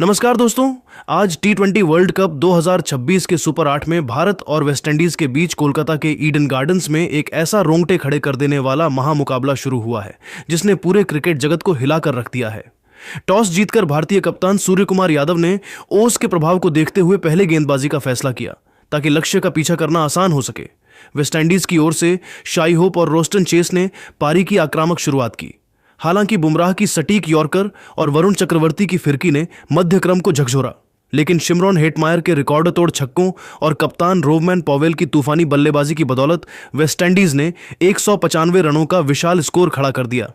नमस्कार दोस्तों। आज टी20 वर्ल्ड कप 2026 के सुपर 8 में भारत और वेस्टइंडीज के बीच कोलकाता के ईडन गार्डन्स में एक ऐसा रोंगटे खड़े कर देने वाला महामुकाबला शुरू हुआ है जिसने पूरे क्रिकेट जगत को हिलाकर रख दिया है। टॉस जीतकर भारतीय कप्तान सूर्य कुमार यादव ने ओस के प्रभाव को देखते हुए पहले गेंदबाजी का फैसला किया ताकि लक्ष्य का पीछा करना आसान हो सके। वेस्टइंडीज की ओर से शाई होप और रोस्टन चेस ने पारी की आक्रामक शुरुआत की। हालांकि बुमराह की सटीक यॉर्कर और वरुण चक्रवर्ती की फिरकी ने मध्य क्रम को झकझोरा, लेकिन शिमरॉन हेटमायर के रिकॉर्ड तोड़ छक्कों और कप्तान रोवमैन पॉवेल की तूफानी बल्लेबाजी की बदौलत वेस्टइंडीज ने 195 रनों का विशाल स्कोर खड़ा कर दिया।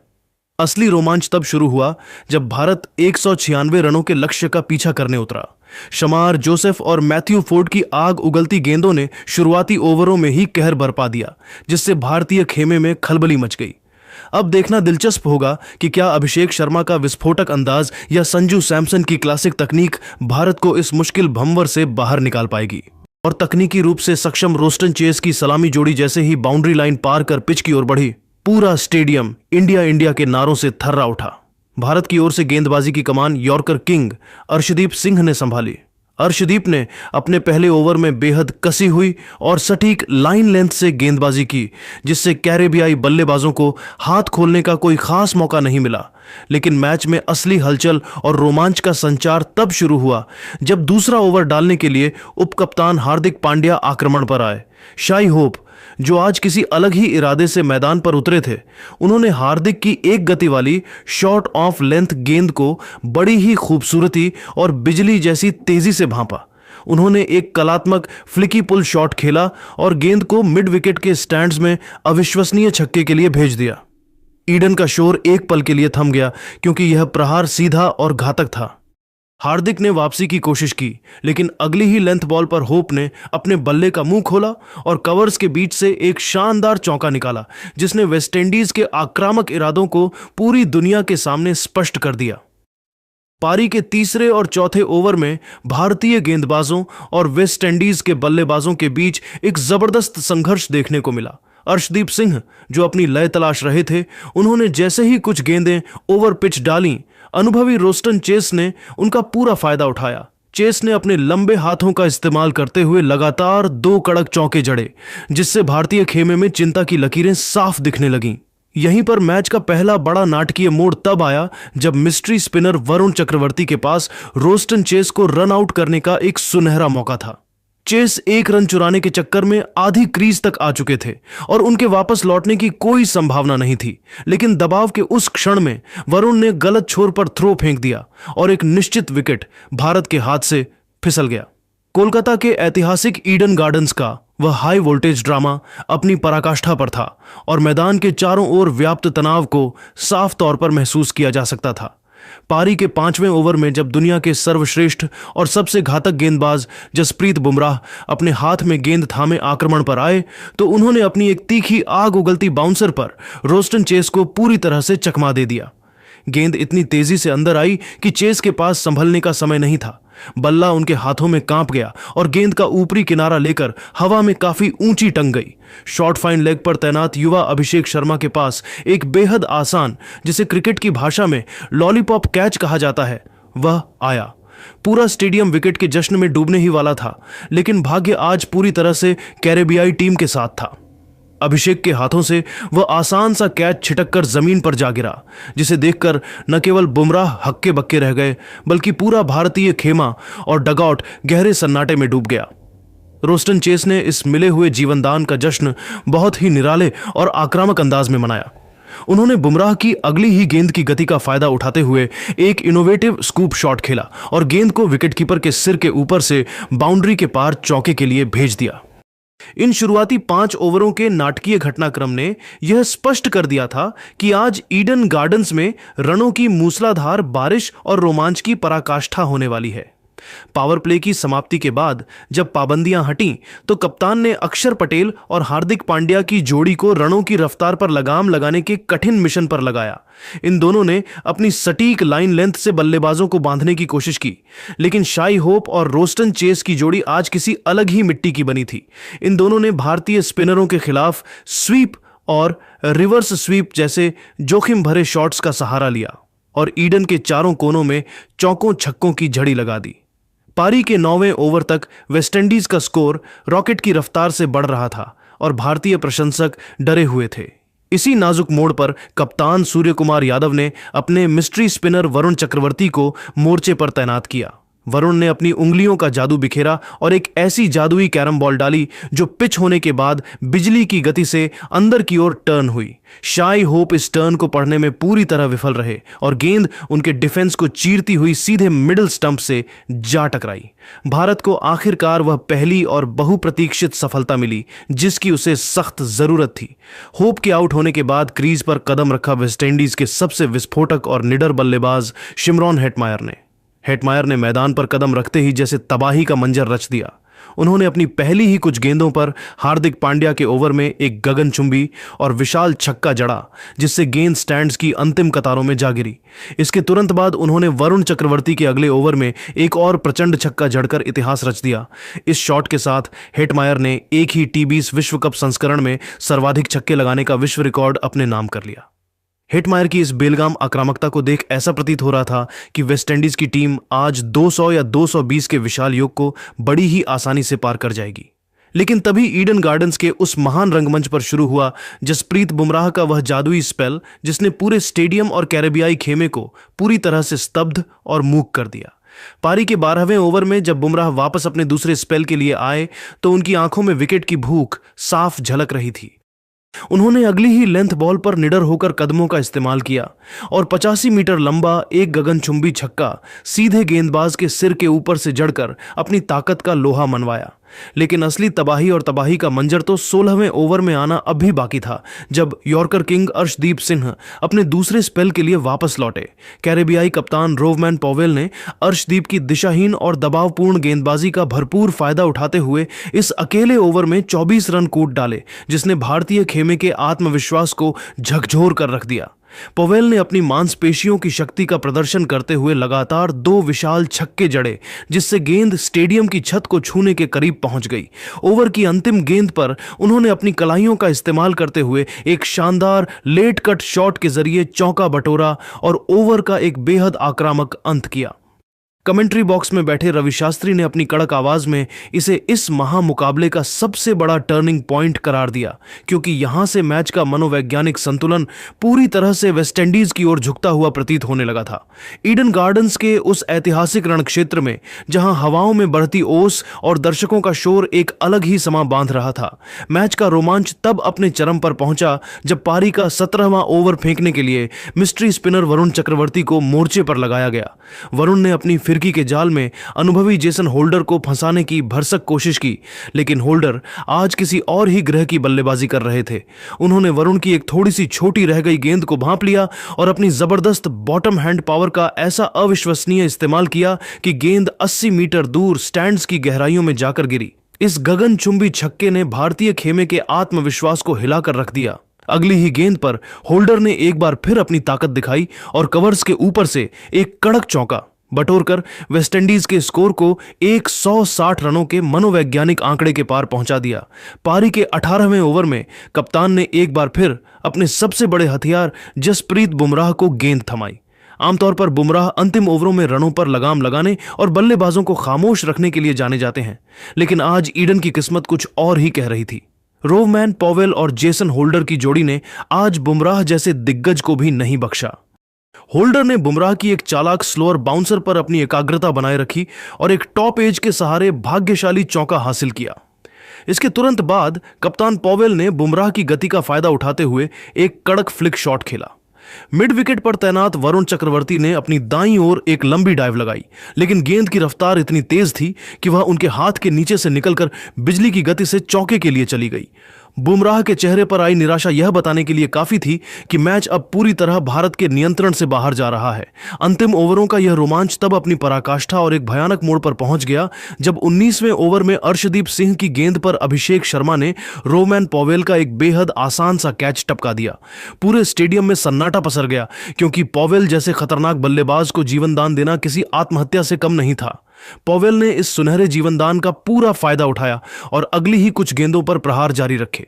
असली रोमांच तब शुरू हुआ जब भारत 196 रनों के लक्ष्य का पीछा करने उतरा। शमार, जोसेफ और मैथ्यू फोर्ड की आग उगलती गेंदों ने शुरुआती ओवरों में ही कहर बरपा दिया, जिससे भारतीय खेमे में खलबली मच गई। अब देखना दिलचस्प होगा कि क्या अभिषेक शर्मा का विस्फोटक अंदाज या संजू सैमसन की क्लासिक तकनीक भारत को इस मुश्किल भंवर से बाहर निकाल पाएगी। और तकनीकी रूप से सक्षम रोस्टन चेस की सलामी जोड़ी जैसे ही बाउंड्री लाइन पार कर पिच की ओर बढ़ी, पूरा स्टेडियम इंडिया इंडिया के नारों से थर्रा उठा। भारत की ओर से गेंदबाजी की कमान यॉर्कर किंग अर्शदीप सिंह ने संभाली। अर्शदीप ने अपने पहले ओवर में बेहद कसी हुई और सटीक लाइन लेंथ से गेंदबाजी की, जिससे कैरेबियाई बल्लेबाजों को हाथ खोलने का कोई खास मौका नहीं मिला। लेकिन मैच में असली हलचल और रोमांच का संचार तब शुरू हुआ जब दूसरा ओवर डालने के लिए उपकप्तान हार्दिक पांड्या आक्रमण पर आए। शाई होप, जो आज किसी अलग ही इरादे से मैदान पर उतरे थे, उन्होंने हार्दिक की एक गति वाली शॉर्ट ऑफ लेंथ गेंद को बड़ी ही खूबसूरती और बिजली जैसी तेजी से भांपा। उन्होंने एक कलात्मक फ्लिकी पुल शॉट खेला और गेंद को मिड विकेट के स्टैंड्स में अविश्वसनीय छक्के के लिए भेज दिया। ईडन का शोर एक पल के लिए थम गया क्योंकि यह प्रहार सीधा और घातक था। हार्दिक ने वापसी की कोशिश की, लेकिन अगली ही लेंथ बॉल पर होप ने अपने बल्ले का मुंह खोला और कवर्स के बीच से एक शानदार चौका निकाला, जिसने वेस्टइंडीज के आक्रामक इरादों को पूरी दुनिया के सामने स्पष्ट कर दिया। पारी के तीसरे और चौथे ओवर में भारतीय गेंदबाजों और वेस्टइंडीज के बल्लेबाजों के बीच एक जबरदस्त संघर्ष देखने को मिला। अर्शदीप सिंह, जो अपनी लय तलाश रहे थे, उन्होंने जैसे ही कुछ गेंदें ओवर पिच डाली, अनुभवी रोस्टन चेस ने उनका पूरा फायदा उठाया। चेस ने अपने लंबे हाथों का इस्तेमाल करते हुए लगातार 2 कड़क चौके जड़े, जिससे भारतीय खेमे में चिंता की लकीरें साफ दिखने लगीं। यहीं पर मैच का पहला बड़ा नाटकीय मोड़ तब आया जब मिस्ट्री स्पिनर वरुण चक्रवर्ती के पास रोस्टन चेस को रन आउट करने का एक सुनहरा मौका था। चेस 1 रन चुराने के चक्कर में आधी क्रीज तक आ चुके थे और उनके वापस लौटने की कोई संभावना नहीं थी, लेकिन दबाव के उस क्षण में वरुण ने गलत छोर पर थ्रो फेंक दिया और एक निश्चित विकेट भारत के हाथ से फिसल गया। कोलकाता के ऐतिहासिक ईडन गार्डन्स का वह हाई वोल्टेज ड्रामा अपनी पराकाष्ठा पर था और मैदान के चारों ओर व्याप्त तनाव को साफ तौर पर महसूस किया जा सकता था। पारी के 5वें ओवर में जब दुनिया के सर्वश्रेष्ठ और सबसे घातक गेंदबाज जसप्रीत बुमराह अपने हाथ में गेंद थामे आक्रमण पर आए, तो उन्होंने अपनी एक तीखी आग उगलती बाउंसर पर रोस्टन चेस को पूरी तरह से चकमा दे दिया। गेंद इतनी तेजी से अंदर आई कि चेस के पास संभलने का समय नहीं था। बल्ला उनके हाथों में कांप गया और गेंद का ऊपरी किनारा लेकर हवा में काफी ऊंची टंग गई। शॉर्ट फाइन लेग पर तैनात युवा अभिषेक शर्मा के पास एक बेहद आसान, जिसे क्रिकेट की भाषा में लॉलीपॉप कैच कहा जाता है, वह आया। पूरा स्टेडियम विकेट के जश्न में डूबने ही वाला था, लेकिन भाग्य आज पूरी तरह से कैरेबियाई टीम के साथ था। अभिषेक के हाथों से वह आसान सा कैच छिटक कर जमीन पर जा गिरा, जिसे देखकर न केवल बुमराह हक्के बक्के रह गए, बल्कि पूरा भारतीय खेमा और डगआउट गहरे सन्नाटे में डूब गया। रोस्टन चेस ने इस मिले हुए जीवनदान का जश्न बहुत ही निराले और आक्रामक अंदाज में मनाया। उन्होंने बुमराह की अगली ही गेंद की गति का फायदा उठाते हुए एक इनोवेटिव स्कूप शॉट खेला और गेंद को विकेटकीपर के सिर के ऊपर से बाउंड्री के पार चौके के लिए भेज दिया। इन शुरुआती 5 ओवरों के नाटकीय घटनाक्रम ने यह स्पष्ट कर दिया था कि आज ईडन गार्डन्स में रनों की मूसलाधार बारिश और रोमांच की पराकाष्ठा होने वाली है। पावर प्ले की समाप्ति के बाद जब पाबंदियां हटीं, तो कप्तान ने अक्षर पटेल और हार्दिक पांड्या की जोड़ी को रनों की रफ्तार पर लगाम लगाने के कठिन मिशन पर लगाया। इन दोनों ने अपनी सटीक लाइन लेंथ से बल्लेबाजों को बांधने की कोशिश की, लेकिन शाई होप और रोस्टन चेस की जोड़ी आज किसी अलग ही मिट्टी की बनी थी। इन दोनों ने भारतीय स्पिनरों के खिलाफ स्वीप और रिवर्स स्वीप जैसे जोखिम भरे शॉट्स का सहारा लिया और ईडन के चारों कोनों में चौकों छक्कों की झड़ी लगा दी। पारी के 9वें ओवर तक वेस्टइंडीज का स्कोर रॉकेट की रफ्तार से बढ़ रहा था और भारतीय प्रशंसक डरे हुए थे। इसी नाजुक मोड़ पर कप्तान सूर्य कुमार यादव ने अपने मिस्ट्री स्पिनर वरुण चक्रवर्ती को मोर्चे पर तैनात किया। वरुण ने अपनी उंगलियों का जादू बिखेरा और एक ऐसी जादुई कैरम बॉल डाली जो पिच होने के बाद बिजली की गति से अंदर की ओर टर्न हुई। शाई होप इस टर्न को पढ़ने में पूरी तरह विफल रहे और गेंद उनके डिफेंस को चीरती हुई सीधे मिडिल स्टंप से जा टकराई। भारत को आखिरकार वह पहली और बहुप्रतीक्षित सफलता मिली जिसकी उसे सख्त जरूरत थी। होप के आउट होने के बाद क्रीज पर कदम रखा वेस्टइंडीज के सबसे विस्फोटक और निडर बल्लेबाज शिमरॉन हेटमायर ने मैदान पर कदम रखते ही जैसे तबाही का मंजर रच दिया। उन्होंने अपनी पहली ही कुछ गेंदों पर हार्दिक पांड्या के ओवर में एक गगनचुंबी और विशाल छक्का जड़ा जिससे गेंद स्टैंड्स की अंतिम कतारों में जा गिरी। इसके तुरंत बाद उन्होंने वरुण चक्रवर्ती के अगले ओवर में एक और प्रचंड छक्का जड़कर इतिहास रच दिया। इस शॉट के साथ हेटमायर ने एक ही टी20 विश्व कप संस्करण में सर्वाधिक छक्के लगाने का विश्व रिकॉर्ड अपने नाम कर लिया। हेटमायर की इस बेलगाम आक्रामकता को देख ऐसा प्रतीत हो रहा था कि वेस्टइंडीज की टीम आज 200 या 220 के विशाल योग को बड़ी ही आसानी से पार कर जाएगी। लेकिन तभी ईडन गार्डन्स के उस महान रंगमंच पर शुरू हुआ जसप्रीत बुमराह का वह जादुई स्पेल जिसने पूरे स्टेडियम और कैरेबियाई खेमे को पूरी तरह से स्तब्ध और मूक कर दिया। पारी के 12वें ओवर में जब बुमराह वापस अपने दूसरे स्पेल के लिए आए तो उनकी आंखों में विकेट की भूख साफ झलक रही थी। उन्होंने अगली ही लेंथ बॉल पर निडर होकर कदमों का इस्तेमाल किया और 85 मीटर लंबा एक गगनचुंबी छक्का सीधे गेंदबाज के सिर के ऊपर से जड़कर अपनी ताकत का लोहा मनवाया। लेकिन असली तबाही और तबाही का मंजर तो 16वें ओवर में आना अब भी बाकी था जब यॉर्कर किंग अर्शदीप सिंह अपने दूसरे स्पेल के लिए वापस लौटे। कैरेबियाई कप्तान रोवमैन पॉवेल ने अर्शदीप की दिशाहीन और दबावपूर्ण गेंदबाजी का भरपूर फायदा उठाते हुए इस अकेले ओवर में 24 रन कूट डाले जिसने भारतीय खेमे के आत्मविश्वास को झकझोर कर रख दिया। पवेल ने अपनी मांसपेशियों की शक्ति का प्रदर्शन करते हुए लगातार 2 विशाल छक्के जड़े जिससे गेंद स्टेडियम की छत को छूने के करीब पहुंच गई। ओवर की अंतिम गेंद पर उन्होंने अपनी कलाइयों का इस्तेमाल करते हुए एक शानदार लेट कट शॉट के जरिए चौका बटोरा और ओवर का एक बेहद आक्रामक अंत किया। कमेंट्री बॉक्स में बैठे रवि शास्त्री ने अपनी कड़क आवाज में इसे इस महामुकाबले का सबसे बड़ा टर्निंग पॉइंट करार दिया क्योंकि यहां से मैच का मनोवैज्ञानिक संतुलन पूरी तरह से वेस्टइंडीज की ओर झुकता हुआ प्रतीत होने लगा था। ईडन गार्डन्स के उस ऐतिहासिक रण क्षेत्र में जहां हवाओं में बढ़ती ओस और दर्शकों का शोर एक अलग ही समा बांध रहा था, मैच का रोमांच तब अपने चरम पर पहुंचा जब पारी का 17वां ओवर फेंकने के लिए मिस्ट्री स्पिनर वरुण चक्रवर्ती को मोर्चे पर लगाया गया। वरुण ने अपनी फिरकी के जाल में अनुभवी जेसन होल्डर को फंसाने की भरसक कोशिश की, लेकिन होल्डर आज किसी और ही ग्रह की बल्लेबाजी कर रहे थे। उन्होंने वरुण की एक थोड़ी सी छोटी रह गई गेंद को भांप लिया और अपनी जबरदस्त बॉटम हैंड पावर का ऐसा अविश्वसनीय इस्तेमाल किया कि गेंद 80 मीटर दूर स्टैंड्स की गहराइयों में जाकर गिरी। इस गगनचुंबी छक्के ने भारतीय खेमे के आत्मविश्वास को हिलाकर रख दिया। अगली ही गेंद पर होल्डर ने एक बार फिर अपनी ताकत दिखाई और कवर्स के ऊपर से एक कड़क चौका बटोरकर वेस्टइंडीज के स्कोर को 160 रनों के मनोवैज्ञानिक आंकड़े के पार पहुंचा दिया। पारी के 18वें ओवर में कप्तान ने एक बार फिर अपने सबसे बड़े हथियार जसप्रीत बुमराह को गेंद थमाई। आमतौर पर बुमराह अंतिम ओवरों में रनों पर लगाम लगाने और बल्लेबाजों को खामोश रखने के लिए जाने जाते हैं, लेकिन आज ईडन की किस्मत कुछ और ही कह रही थी। रोवमैन पॉवेल और जेसन होल्डर की जोड़ी ने आज बुमराह जैसे दिग्गज को भी नहीं बख्शा। होल्डर ने बुमराह की एक चालाक स्लोअर बाउंसर पर अपनी एकाग्रता बनाए रखी और एक टॉप एज के सहारे भाग्यशाली चौका हासिल किया। इसके तुरंत बाद कप्तान पॉवेल ने बुमराह की गति का फायदा उठाते हुए एक कड़क फ्लिक शॉट खेला। मिड विकेट पर तैनात वरुण चक्रवर्ती ने अपनी दाईं ओर एक लंबी डाइव लगाई, लेकिन गेंद की रफ्तार इतनी तेज थी कि वह उनके हाथ के नीचे से निकलकर बिजली की गति से चौके के लिए चली गई। बुमराह के चेहरे पर आई निराशा यह बताने के लिए काफी थी कि मैच अब पूरी तरह भारत के नियंत्रण से बाहर जा रहा है। अंतिम ओवरों का यह रोमांच तब अपनी पराकाष्ठा और एक भयानक मोड़ पर पहुंच गया जब 19वें ओवर में अर्शदीप सिंह की गेंद पर अभिषेक शर्मा ने रोवमैन पॉवेल का एक बेहद आसान सा कैच टपका दिया। पूरे स्टेडियम में सन्नाटा पसर गया क्योंकि पॉवेल जैसे खतरनाक बल्लेबाज को जीवन दान देना किसी आत्महत्या से कम नहीं था। पॉवेल ने इस सुनहरे जीवनदान का पूरा फायदा उठाया और अगली ही कुछ गेंदों पर प्रहार जारी रखे।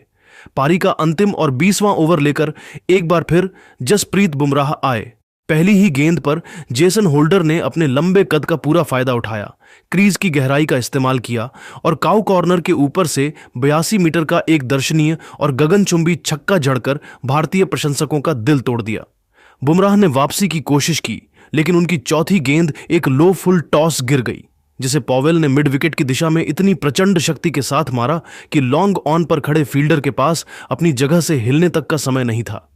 पारी का अंतिम और 20वां ओवर लेकर एक बार फिर जसप्रीत बुमराह आए। पहली ही गेंद पर जेसन होल्डर ने अपने लंबे कद का पूरा फायदा उठाया, क्रीज की गहराई का इस्तेमाल किया और काउ कॉर्नर के ऊपर से 82 मीटर का एक दर्शनीय और गगनचुंबी छक्का जड़कर भारतीय प्रशंसकों का दिल तोड़ दिया। बुमराह ने वापसी की कोशिश की, लेकिन उनकी चौथी गेंद एक लो फुल टॉस गिर गई, जिसे पॉवेल ने मिड विकेट की दिशा में इतनी प्रचंड शक्ति के साथ मारा कि लॉन्ग ऑन पर खड़े फील्डर के पास अपनी जगह से हिलने तक का समय नहीं था।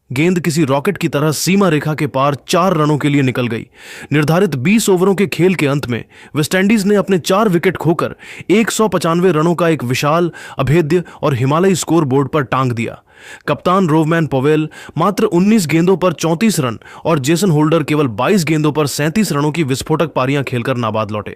गेंद किसी रॉकेट की तरह सीमा रेखा के पार 4 रनों के लिए निकल गई। निर्धारित 20 ओवरों के खेल के अंत में वेस्टइंडीज ने अपने 4 विकेट खोकर 195 रनों का एक विशाल, अभेद्य और हिमालयी स्कोर बोर्ड पर टांग दिया। कप्तान रोवमैन पॉवेल मात्र 19 गेंदों पर 34 रन और जेसन होल्डर केवल 22 गेंदों पर 37 रनों की विस्फोटक पारियां खेलकर नाबाद लौटे।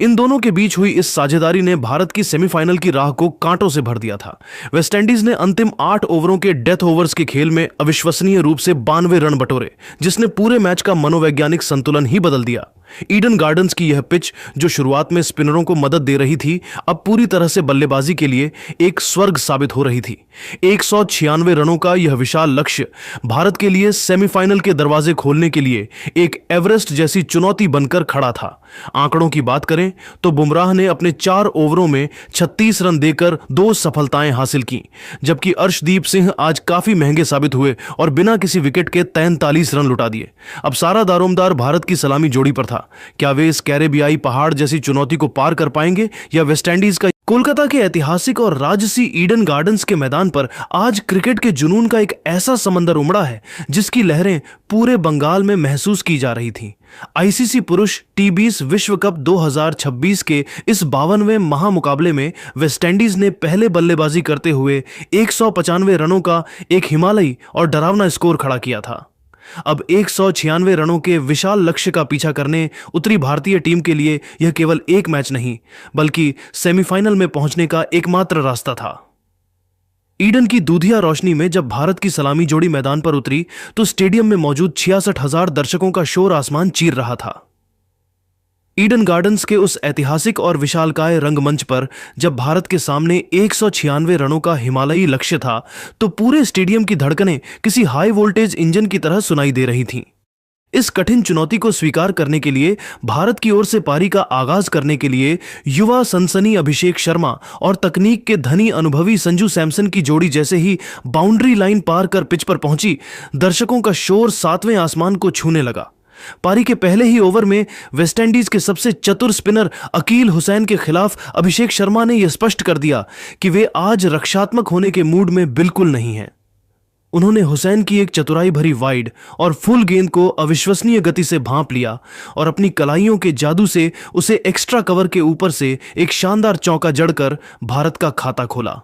इन दोनों के बीच हुई इस साझेदारी ने भारत की सेमीफाइनल की राह को कांटों से भर दिया था। वेस्टइंडीज ने अंतिम 8 ओवरों के डेथ ओवर्स के खेल में अविश्वसनीय रूप से 92 रन बटोरे, जिसने पूरे मैच का मनोवैज्ञानिक संतुलन ही बदल दिया। ईडन गार्डन्स की यह पिच, जो शुरुआत में स्पिनरों को मदद दे रही थी, अब पूरी तरह से बल्लेबाजी के लिए एक स्वर्ग साबित हो रही थी। 196 रनों का यह विशाल लक्ष्य भारत के लिए सेमीफाइनल के दरवाजे खोलने के लिए एक एवरेस्ट जैसी चुनौती बनकर खड़ा था। आंकड़ों की बात करें तो बुमराह ने अपने 4 ओवरों में 36 रन देकर 2 सफलताएं हासिल की, जबकि अर्शदीप सिंह आज काफी महंगे साबित हुए और बिना किसी विकेट के 43 रन लुटा दिए। अब सारा दारोमदार भारत की सलामी जोड़ी पर था। क्या वे इस कैरेबियाई पहाड़ जैसी चुनौती को पार कर पाएंगे या वेस्टइंडीज का। कोलकाता के ऐतिहासिक और राजसी ईडन गार्डन्स के मैदान पर आज क्रिकेट के जुनून का एक ऐसा समंदर उमड़ा है जिसकी लहरें पूरे बंगाल में महसूस की जा रही थीं। आईसीसी पुरुष टी20 विश्व कप 2026 के इस 52वें महामुकाबले में वेस्टइंडीज ने पहले बल्लेबाजी करते हुए 195 रनों का एक हिमालयी और डरावना स्कोर खड़ा किया था। अब 196 रनों के विशाल लक्ष्य का पीछा करने उतरी भारतीय टीम के लिए यह केवल एक मैच नहीं, बल्कि सेमीफाइनल में पहुंचने का एकमात्र रास्ता था। ईडन की दूधिया रोशनी में जब भारत की सलामी जोड़ी मैदान पर उतरी तो स्टेडियम में मौजूद 66,000 दर्शकों का शोर आसमान चीर रहा था। ईडन गार्डन्स के उस ऐतिहासिक और विशालकाय रंगमंच पर जब भारत के सामने 196 रनों का हिमालयी लक्ष्य था तो पूरे स्टेडियम की धड़कनें किसी हाई वोल्टेज इंजन की तरह सुनाई दे रही थीं। इस कठिन चुनौती को स्वीकार करने के लिए भारत की ओर से पारी का आगाज करने के लिए युवा सनसनी अभिषेक शर्मा और तकनीक के धनी अनुभवी संजू सैमसन की जोड़ी जैसे ही बाउंड्री लाइन पार कर पिच पर पहुंची, दर्शकों का शोर 7वें आसमान को छूने लगा। पारी के पहले ही ओवर में वेस्टइंडीज के सबसे चतुर स्पिनर अकील हुसैन के खिलाफ अभिषेक शर्मा ने यह स्पष्ट कर दिया कि वे आज रक्षात्मक होने के मूड में बिल्कुल नहीं हैं। उन्होंने हुसैन की एक चतुराई भरी वाइड और फुल गेंद को अविश्वसनीय गति से भांप लिया और अपनी कलाइयों के जादू से उसे एक्स्ट्रा कवर के ऊपर से एक शानदार चौका जड़कर भारत का खाता खोला।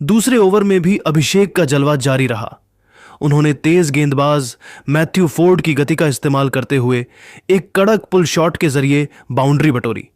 दूसरे ओवर में भी अभिषेक का जलवा जारी रहा। उन्होंने तेज गेंदबाज मैथ्यू फोर्ड की गति का इस्तेमाल करते हुए एक कड़क पुल शॉट के जरिए बाउंड्री बटोरी।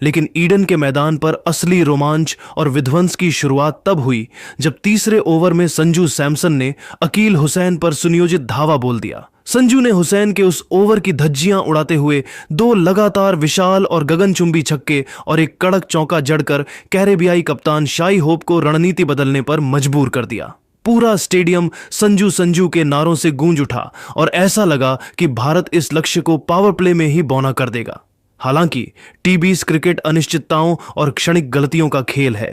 लेकिन ईडन के मैदान पर असली रोमांच और विध्वंस की शुरुआत तब हुई जब तीसरे ओवर में संजू सैमसन ने अकील हुसैन पर सुनियोजित धावा बोल दिया। संजू ने हुसैन के उस ओवर की धज्जियां उड़ाते हुए 2 लगातार विशाल और गगनचुंबी छक्के और एक कड़क चौका जड़कर कैरेबियाई कप्तान शाई होप को रणनीति बदलने पर मजबूर कर दिया। पूरा स्टेडियम संजू संजू के नारों से गूंज उठा और ऐसा लगा कि भारत इस लक्ष्य को पावर प्ले में ही बौना कर देगा। हालांकि टी20 क्रिकेट अनिश्चितताओं और क्षणिक गलतियों का खेल है।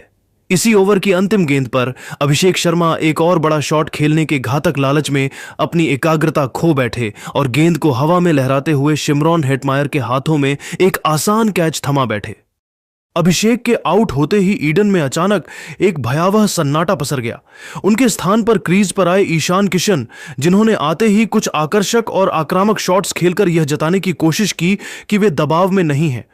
इसी ओवर की अंतिम गेंद पर अभिषेक शर्मा एक और बड़ा शॉट खेलने के घातक लालच में अपनी एकाग्रता खो बैठे और गेंद को हवा में लहराते हुए शिमरॉन हेटमायर के हाथों में एक आसान कैच थमा बैठे। अभिषेक के आउट होते ही ईडन में अचानक एक भयावह सन्नाटा पसर गया। उनके स्थान पर क्रीज पर आए ईशान किशन, जिन्होंने आते ही कुछ आकर्षक और आक्रामक शॉट्स खेलकर यह जताने की कोशिश की कि वे दबाव में नहीं हैं।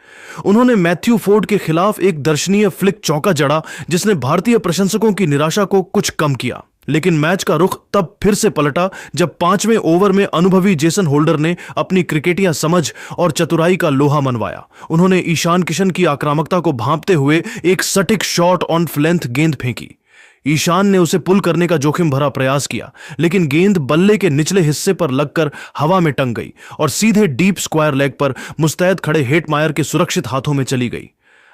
उन्होंने मैथ्यू फोर्ड के खिलाफ एक दर्शनीय फ्लिक चौका जड़ा जिसने भारतीय प्रशंसकों की निराशा को कुछ कम किया। लेकिन मैच का रुख तब फिर से पलटा जब 5वें ओवर में अनुभवी जेसन होल्डर ने अपनी क्रिकेटिया समझ और चतुराई का लोहा मनवाया। उन्होंने ईशान किशन की आक्रामकता को भांपते हुए एक सटीक शॉट ऑन लेंथ गेंद फेंकी। ईशान ने उसे पुल करने का जोखिम भरा प्रयास किया, लेकिन गेंद बल्ले के निचले हिस्से पर लगकर हवा में टंग गई और सीधे डीप स्क्वायर लेग पर मुस्तैद खड़े हेटमायर के सुरक्षित हाथों में चली गई।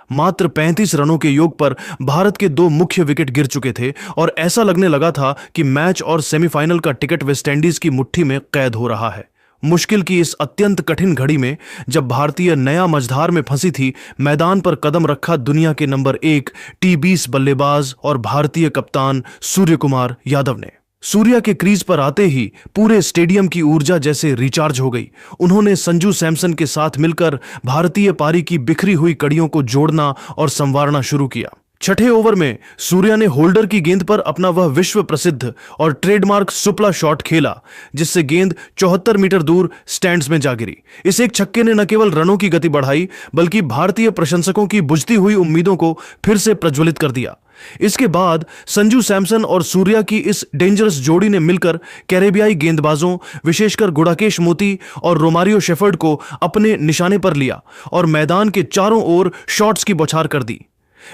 मात्र 35 रनों के योग पर भारत के 2 मुख्य विकेट गिर चुके थे और ऐसा लगने लगा था कि मैच और सेमीफाइनल का टिकट वेस्टइंडीज की मुट्ठी में कैद हो रहा है। मुश्किल की इस अत्यंत कठिन घड़ी में जब भारतीय नया मझधार में फंसी थी, मैदान पर कदम रखा दुनिया के नंबर 1 T20 बल्लेबाज और भारतीय कप्तान सूर्य कुमार यादव ने। सूर्या के क्रीज पर आते ही पूरे स्टेडियम की ऊर्जा जैसे रिचार्ज हो गई। उन्होंने संजू सैमसन के साथ मिलकर भारतीय पारी की बिखरी हुई कड़ियों को जोड़ना और संवारना शुरू किया। छठे ओवर में सूर्या ने होल्डर की गेंद पर अपना वह विश्व प्रसिद्ध और ट्रेडमार्क सुपला शॉट खेला, जिससे गेंद 74 मीटर दूर स्टैंड्स में जा गिरी। इस एक छक्के ने न केवल रनों की गति बढ़ाई, बल्कि भारतीय प्रशंसकों की बुझती हुई उम्मीदों को फिर से प्रज्वलित कर दिया। इसके बाद संजू सैमसन और सूर्या की इस डेंजरस जोड़ी ने मिलकर कैरेबियाई गेंदबाजों, विशेषकर गुडाकेश मोती और रोमारियो शेफर्ड को अपने निशाने पर लिया और मैदान के चारों ओर शॉट्स की बौछार कर दी।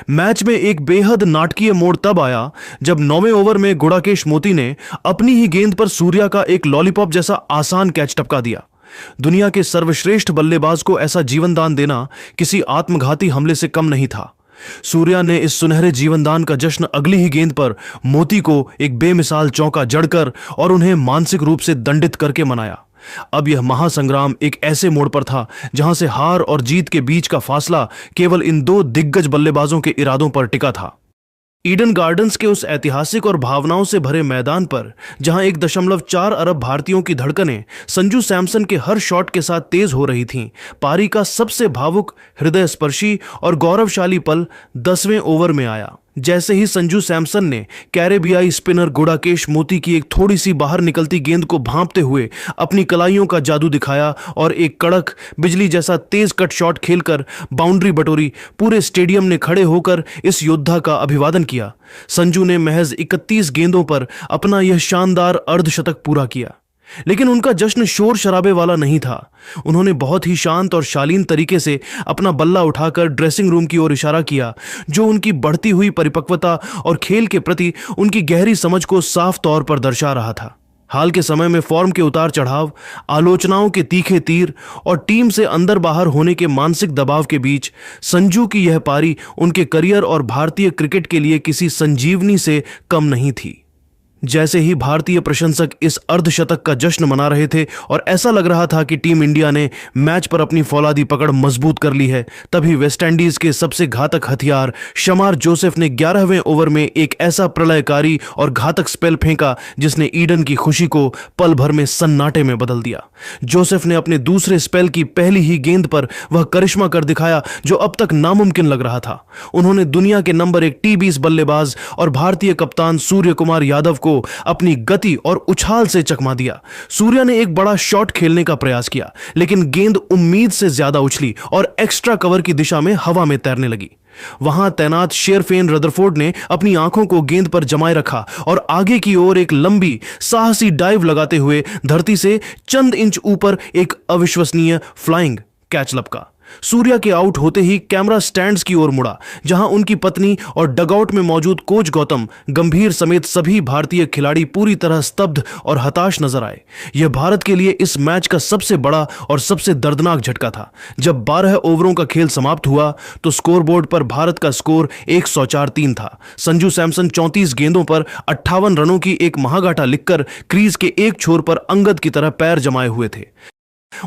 मैच में एक बेहद नाटकीय मोड़ तब आया जब 9वें ओवर में गुडाकेश मोती ने अपनी ही गेंद पर सूर्या का एक लॉलीपॉप जैसा आसान कैच टपका दिया। दुनिया के सर्वश्रेष्ठ बल्लेबाज को ऐसा जीवनदान देना किसी आत्मघाती हमले से कम नहीं था। सूर्या ने इस सुनहरे जीवनदान का जश्न अगली ही गेंद पर मोती को एक बेमिसाल चौका जड़कर और उन्हें मानसिक रूप से दंडित करके मनाया। अब यह महासंग्राम एक ऐसे मोड़ पर था जहां से हार और जीत के बीच का फासला केवल इन दो दिग्गज बल्लेबाजों के इरादों पर टिका था। ईडन गार्डन्स के उस ऐतिहासिक और भावनाओं से भरे मैदान पर जहां 1.4 अरब भारतीयों की धड़कनें संजू सैमसन के हर शॉट के साथ तेज हो रही थीं, पारी का सबसे भावुक, हृदयस्पर्शी और गौरवशाली पल 10वें ओवर में आया। जैसे ही संजू सैमसन ने कैरेबियाई स्पिनर गुडाकेश मोती की एक थोड़ी सी बाहर निकलती गेंद को भांपते हुए अपनी कलाइयों का जादू दिखाया और एक कड़क बिजली जैसा तेज कट शॉट खेलकर बाउंड्री बटोरी, पूरे स्टेडियम ने खड़े होकर इस योद्धा का अभिवादन किया। संजू ने महज 31 गेंदों पर अपना यह शानदार अर्धशतक पूरा किया, लेकिन उनका जश्न शोर शराबे वाला नहीं था। उन्होंने बहुत ही शांत और शालीन तरीके से अपना बल्ला उठाकर ड्रेसिंग रूम की ओर इशारा किया, जो उनकी बढ़ती हुई परिपक्वता और खेल के प्रति उनकी गहरी समझ को साफ तौर पर दर्शा रहा था। हाल के समय में फॉर्म के उतार चढ़ाव, आलोचनाओं के तीखे तीर और टीम से अंदर बाहर होने के मानसिक दबाव के बीच संजू की यह पारी उनके करियर और भारतीय क्रिकेट के लिए किसी संजीवनी से कम नहीं थी। जैसे ही भारतीय प्रशंसक इस अर्धशतक का जश्न मना रहे थे और ऐसा लग रहा था कि टीम इंडिया ने मैच पर अपनी फौलादी पकड़ मजबूत कर ली है, तभी वेस्टइंडीज के सबसे घातक हथियार शमार जोसेफ ने 11वें ओवर में एक ऐसा प्रलयकारी और घातक स्पेल फेंका जिसने ईडन की खुशी को पल भर में सन्नाटे में बदल दिया। जोसेफ ने अपने दूसरे स्पेल की पहली ही गेंद पर वह करिश्मा कर दिखाया जो अब तक नामुमकिन लग रहा था। उन्होंने दुनिया के नंबर 1 T20 बल्लेबाज और भारतीय कप्तान सूर्य कुमार यादव को अपनी गति और उछाल से चकमा दिया। सूर्या ने एक बड़ा शॉट खेलने का प्रयास किया, लेकिन गेंद उम्मीद से ज्यादा उछली और एक्स्ट्रा कवर की दिशा में हवा में तैरने लगी। वहां तैनात शेरफेन रदरफोर्ड ने अपनी आंखों को गेंद पर जमाए रखा और आगे की ओर एक लंबी साहसी डाइव लगाते हुए धरती से चंद इंच ऊपर एक अविश्वसनीय फ्लाइंग कैच लपका। सूर्या के आउट होते ही कैमरा स्टैंड्स की ओर मुड़ा, जहां उनकी पत्नी और डगआउट में मौजूद कोच गौतम गंभीर समेत सभी भारतीय खिलाड़ी पूरी तरह स्तब्ध और हताश नजर आए। यह भारत के लिए इस मैच का सबसे बड़ा और सबसे दर्दनाक झटका था। जब 12 ओवरों का खेल समाप्त हुआ तो स्कोरबोर्ड पर भारत का स्कोर 104-3 था। संजू सैमसन 34 गेंदों पर 58 रनों की एक महागाटा लिखकर क्रीज के एक छोर पर अंगद की तरह पैर जमाए हुए थे।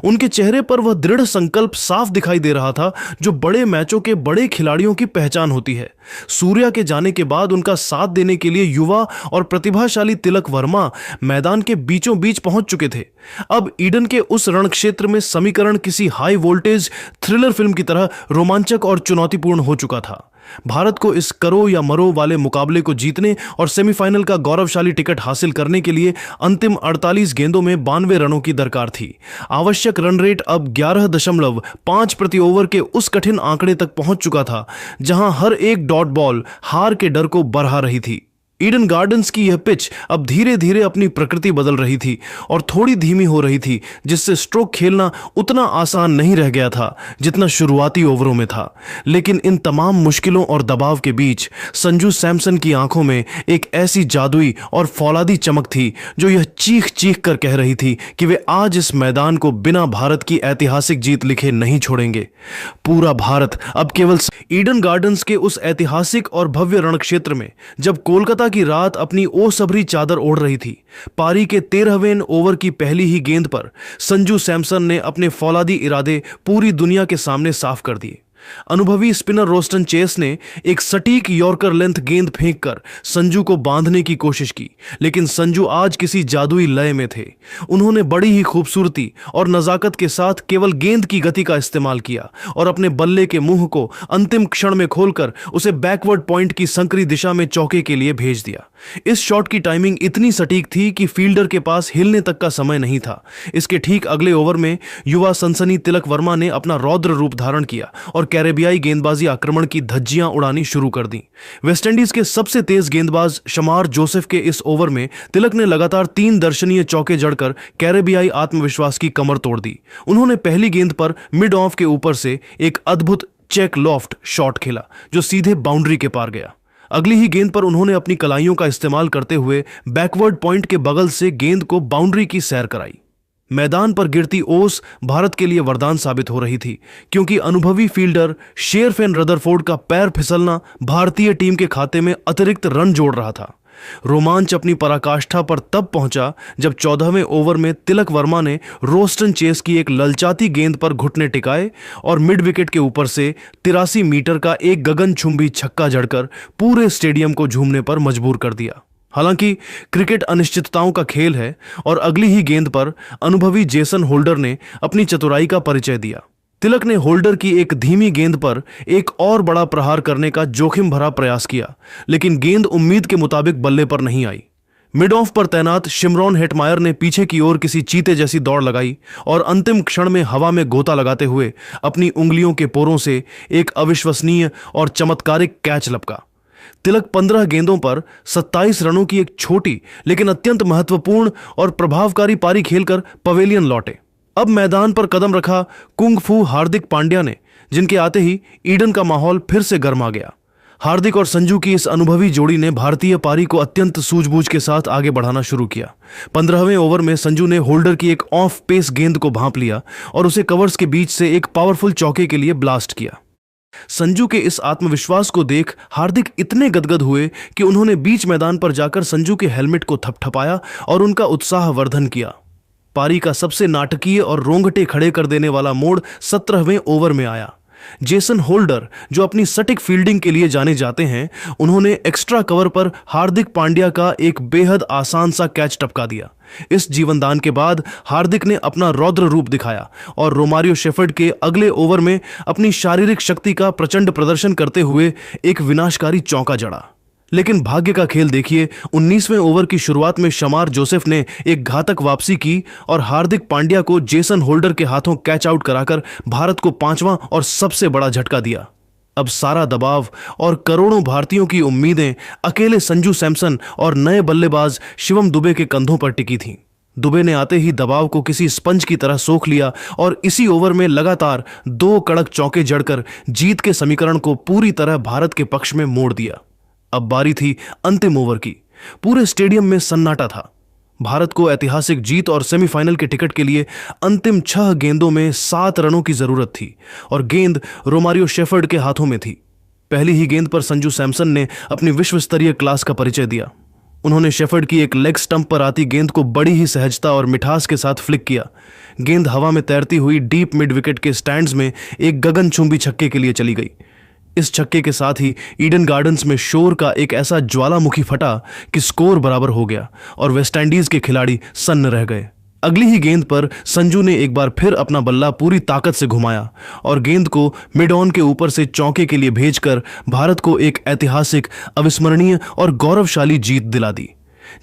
उनके चेहरे पर वह दृढ़ संकल्प साफ दिखाई दे रहा था जो बड़े मैचों के बड़े खिलाड़ियों की पहचान होती है। सूर्या के जाने के बाद उनका साथ देने के लिए युवा और प्रतिभाशाली तिलक वर्मा मैदान के बीचों बीच पहुंच चुके थे। अब ईडन के उस रण क्षेत्र में समीकरण किसी हाई वोल्टेज थ्रिलर फिल्म की तरह रोमांचक और चुनौतीपूर्ण हो चुका था। भारत को इस करो या मरो वाले मुकाबले को जीतने और सेमीफाइनल का गौरवशाली टिकट हासिल करने के लिए अंतिम 48 गेंदों में 92 रनों की दरकार थी। आवश्यक रन रेट अब 11.5 प्रति ओवर के उस कठिन आंकड़े तक पहुंच चुका था जहां हर एक डॉट बॉल हार के डर को बढ़ा रही थी। ईडन गार्डन्स की यह पिच अब धीरे धीरे अपनी प्रकृति बदल रही थी और थोड़ी धीमी हो रही थी, जिससे स्ट्रोक खेलना उतना आसान नहीं रह गया था जितना शुरुआती ओवरों में था। लेकिन इन तमाम मुश्किलों और दबाव के बीच संजू सैमसन की आंखों में एक ऐसी जादुई और फौलादी चमक थी जो यह चीख चीख कर कह रही थी कि वे आज इस मैदान को बिना भारत की ऐतिहासिक जीत लिखे नहीं छोड़ेंगे। पूरा भारत अब केवल ईडन गार्डन्स के उस ऐतिहासिक और भव्य रणक्षेत्र में जब कोलकाता की रात अपनी ओसभरी चादर ओढ़ रही थी, पारी के 13वें ओवर की पहली ही गेंद पर संजू सैमसन ने अपने फौलादी इरादे पूरी दुनिया के सामने साफ कर दिए। अनुभवी स्पिनर रोस्टन चेस ने एक सटीक यॉर्कर लेंथ गेंद फेंककर संजू को बांधने की कोशिश की, लेकिन संजू आज किसी जादुई लय में थे। उन्होंने बड़ी ही खूबसूरती और नजाकत के साथ केवल गेंद की गति का इस्तेमाल किया और अपने बल्ले के मुंह को अंतिम क्षण में खोलकर उसे बैकवर्ड पॉइंट की संकरी दिशा में चौके के लिए भेज दिया। इस शॉट की टाइमिंग इतनी सटीक थी कि फील्डर के पास हिलने तक का समय नहीं था। इसके ठीक अगले ओवर में युवा सनसनी तिलक वर्मा ने अपना रौद्र रूप धारण किया और कैरेबियाई गेंदबाजी आक्रमण की धज्जियां उड़ानी शुरू कर दी। वेस्टइंडीज के सबसे तेज गेंदबाज शमार जोसेफ के इस ओवर में तिलक ने लगातार 3 दर्शनीय चौके जड़कर कैरेबियाई आत्मविश्वास की कमर तोड़ दी। उन्होंने पहली गेंद पर मिड ऑफ के ऊपर से एक अद्भुत चेक लॉफ्ट शॉट खेला जो सीधे बाउंड्री के पार गया। अगली ही गेंद पर उन्होंने अपनी कलाइयों का इस्तेमाल करते हुए बैकवर्ड पॉइंट के बगल से गेंद को बाउंड्री की सैर कराई। मैदान पर गिरती ओस भारत के लिए वरदान साबित हो रही थी, क्योंकि अनुभवी फील्डर शेरफेन रदरफोर्ड का पैर फिसलना भारतीय टीम के खाते में अतिरिक्त रन जोड़ रहा था। रोमांच अपनी पराकाष्ठा पर तब पहुंचा जब 14वें ओवर में तिलक वर्मा ने रोस्टन चेस की एक ललचाती गेंद पर घुटने टिकाए और मिड विकेट के ऊपर से 83 मीटर का एक गगनचुंबी छक्का जड़कर पूरे स्टेडियम को झूमने पर मजबूर कर दिया। हालांकि क्रिकेट अनिश्चितताओं का खेल है और अगली ही गेंद पर अनुभवी जेसन होल्डर ने अपनी चतुराई का परिचय दिया। तिलक ने होल्डर की एक धीमी गेंद पर एक और बड़ा प्रहार करने का जोखिम भरा प्रयास किया, लेकिन गेंद उम्मीद के मुताबिक बल्ले पर नहीं आई। मिड ऑफ पर तैनात शिमरॉन हेटमायर ने पीछे की ओर किसी चीते जैसी दौड़ लगाई और अंतिम क्षण में हवा में गोता लगाते हुए अपनी उंगलियों के पोरों से एक अविश्वसनीय और चमत्कारिक कैच लपका। तिलक 15 गेंदों पर 27 रनों की एक छोटी लेकिन अत्यंत महत्वपूर्ण और प्रभावकारी पारी खेलकर पवेलियन लौटे। अब मैदान पर कदम रखा कुंग फू हार्दिक पांड्या ने, जिनके आते ही ईडन का माहौल फिर से गर्मा गया। हार्दिक और संजू की इस अनुभवी जोड़ी ने भारतीय पारी को अत्यंत सूझबूझ के साथ आगे बढ़ाना शुरू किया। 15वें ओवर में संजू ने होल्डर की एक ऑफ पेस गेंद को भांप लिया और उसे कवर्स के बीच से एक पावरफुल चौके के लिए ब्लास्ट किया। संजू के इस आत्मविश्वास को देख हार्दिक इतने गदगद हुए कि उन्होंने बीच मैदान पर जाकर संजू के हेलमेट को थपथपाया और उनका उत्साह वर्धन किया। पारी का सबसे नाटकीय और रोंगटे खड़े कर देने वाला मोड़ 17वें ओवर में आया। जेसन होल्डर, जो अपनी सटीक फील्डिंग के लिए जाने जाते हैं, उन्होंने एक्स्ट्रा कवर पर हार्दिक पांड्या का एक बेहद आसान सा कैच टपका दिया। इस जीवनदान के बाद हार्दिक ने अपना रौद्र रूप दिखाया और रोमारियो शेफर्ड के अगले ओवर में अपनी शारीरिक शक्ति का प्रचंड प्रदर्शन करते हुए एक विनाशकारी चौका जड़ा। लेकिन भाग्य का खेल देखिए, 19वें ओवर की शुरुआत में शमार जोसेफ ने एक घातक वापसी की और हार्दिक पांड्या को जेसन होल्डर के हाथों कैच आउट कराकर भारत को 5वां और सबसे बड़ा झटका दिया। अब सारा दबाव और करोड़ों भारतीयों की उम्मीदें अकेले संजू सैमसन और नए बल्लेबाज शिवम दुबे के कंधों पर टिकी थीं। दुबे ने आते ही दबाव को किसी स्पंज की तरह सोख लिया और इसी ओवर में लगातार 2 कड़क चौके जड़कर जीत के समीकरण को पूरी तरह भारत के पक्ष में मोड़ दिया। अब बारी थी अंतिम ओवर की। पूरे स्टेडियम में सन्नाटा था। भारत को ऐतिहासिक जीत और सेमीफाइनल के टिकट के लिए अंतिम 6 गेंदों में 7 रनों की जरूरत थी और गेंद रोमारियो शेफर्ड के हाथों में थी। पहली ही गेंद पर संजू सैमसन ने अपनी विश्व स्तरीय क्लास का परिचय दिया। उन्होंने शेफर्ड की एक लेग स्टंप पर आती गेंद को बड़ी ही सहजता और मिठास के साथ फ्लिक किया। गेंद हवा में तैरती हुई डीप मिड विकेट के स्टैंड्स में एक गगनचुंबी छक्के के लिए चली गई। इस छक्के के साथ ही ईडन गार्डन्स में शोर का एक ऐसा ज्वालामुखी फटा कि स्कोर बराबर हो गया और वेस्टइंडीज के खिलाड़ी सन्न रह गए। अगली ही गेंद पर संजू ने एक बार फिर अपना बल्ला पूरी ताकत से घुमाया और गेंद को मिड ऑन के ऊपर से चौके के लिए भेजकर भारत को एक ऐतिहासिक, अविस्मरणीय और गौरवशाली जीत दिला दी।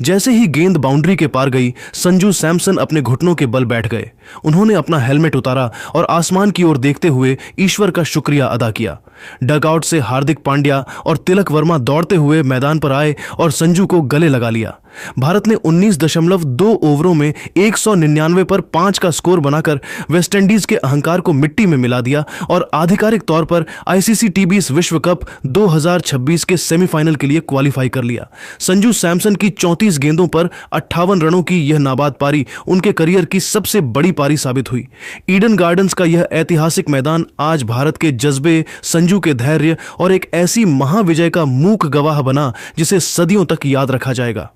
जैसे ही गेंद बाउंड्री के पार गई, संजू सैमसन अपने घुटनों के बल बैठ गए। उन्होंने अपना हेलमेट उतारा और आसमान की ओर देखते हुए ईश्वर का शुक्रिया अदा किया। डगआउट से हार्दिक पांड्या और तिलक वर्मा दौड़ते हुए मैदान पर आए और संजू को गले लगा लिया। भारत ने 19.2 ओवरों में 199 पर 5 का स्कोर बनाकर वेस्टइंडीज के अहंकार को मिट्टी में मिला दिया और आधिकारिक तौर पर आईसीसी टी20 विश्व कप 2026 के सेमीफाइनल के लिए क्वालिफाई कर लिया। संजू सैमसन की 34 गेंदों पर 58 रनों की यह नाबाद पारी उनके करियर की सबसे बड़ी पारी साबित हुई। ईडन गार्डन्स का यह ऐतिहासिक मैदान आज भारत के जज्बे, संजू के धैर्य और एक ऐसी महाविजय का मूक गवाह बना जिसे सदियों तक याद रखा जाएगा।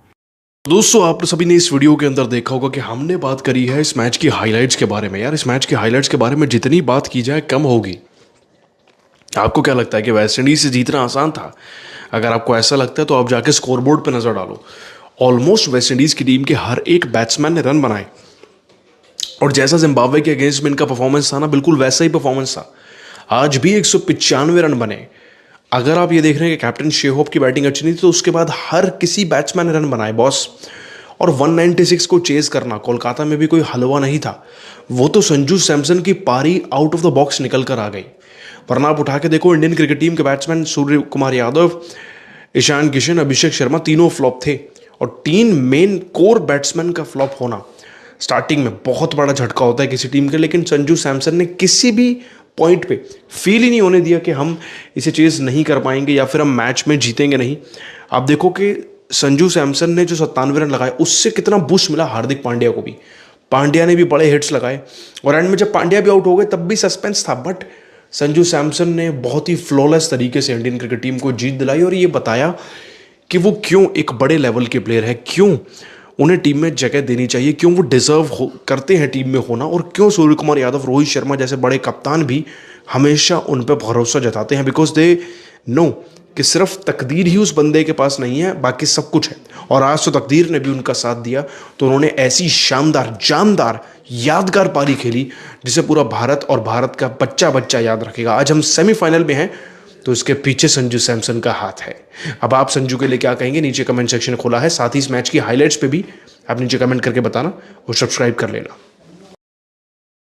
दोस्तों, आप सभी ने इस वीडियो के अंदर देखा होगा कि हमने बात करी है इस मैच की हाइलाइट्स के बारे में। यार, इस मैच की हाइलाइट्स के बारे में जितनी बात की जाए कम होगी। आपको क्या लगता है कि वेस्ट इंडीज से जीतना आसान था? अगर आपको ऐसा लगता है तो आप जाके स्कोरबोर्ड पे नजर डालो। ऑलमोस्ट वेस्ट इंडीज की टीम के हर एक बैट्समैन ने रन बनाए, और जैसा जिम्बाब्वे के अगेंस्ट में इनका परफॉर्मेंस था ना, बिल्कुल वैसा ही परफॉर्मेंस था। आज भी 195 रन बने। अगर आप ये देख रहे हैं कि कैप्टन शेहोप की बैटिंग अच्छी नहीं थी, तो उसके बाद हर किसी बैट्समैन ने रन बनाए बॉस। और 196 को चेज करना कोलकाता में भी कोई हलवा नहीं था। वो तो संजू सैमसन की पारी आउट ऑफ द बॉक्स निकल कर आ गई। वरना आप उठा के देखो, इंडियन क्रिकेट टीम के बैट्समैन सूर्य कुमार यादव, ईशान किशन, अभिषेक शर्मा, तीनों फ्लॉप थे। और 3 मेन कोर बैट्समैन का फ्लॉप होना स्टार्टिंग में बहुत बड़ा झटका होता है किसी टीम के। लेकिन संजू सैमसन ने किसी भी पॉइंट पे फील ही नहीं होने दिया कि हम इसे चेज नहीं कर पाएंगे या फिर हम मैच में जीतेंगे नहीं। आप देखो कि संजू सैमसन ने जो 97 रन लगाए, उससे कितना बूस्ट मिला हार्दिक पांड्या को भी। पांड्या ने भी बड़े हिट्स लगाए, और एंड में जब पांड्या भी आउट हो गए तब भी सस्पेंस था। बट संजू सैमसन ने बहुत ही फ्लॉलेस तरीके से इंडियन क्रिकेट टीम को जीत दिलाई, और ये बताया कि वो क्यों एक बड़े लेवल के प्लेयर है, क्यों उन्हें टीम में जगह देनी चाहिए, क्यों वो डिजर्व करते हैं टीम में होना, और क्यों सूर्य कुमार यादव, रोहित शर्मा जैसे बड़े कप्तान भी हमेशा उन पर भरोसा जताते हैं। बिकॉज दे नो कि सिर्फ तकदीर ही उस बंदे के पास नहीं है, बाकी सब कुछ है। और आज तो तकदीर ने भी उनका साथ दिया, तो उन्होंने ऐसी शानदार, जानदार, यादगार पारी खेली जिसे पूरा भारत और भारत का बच्चा बच्चा याद रखेगा। आज हम सेमीफाइनल में हैं, तो इसके पीछे संजू सैमसन का हाथ है। अब आप संजू के लिए क्या कहेंगे, नीचे कमेंट सेक्शन खोला है। साथ ही इस मैच की हाइलाइट्स पे भी आप नीचे कमेंट करके बताना, और सब्सक्राइब कर लेना।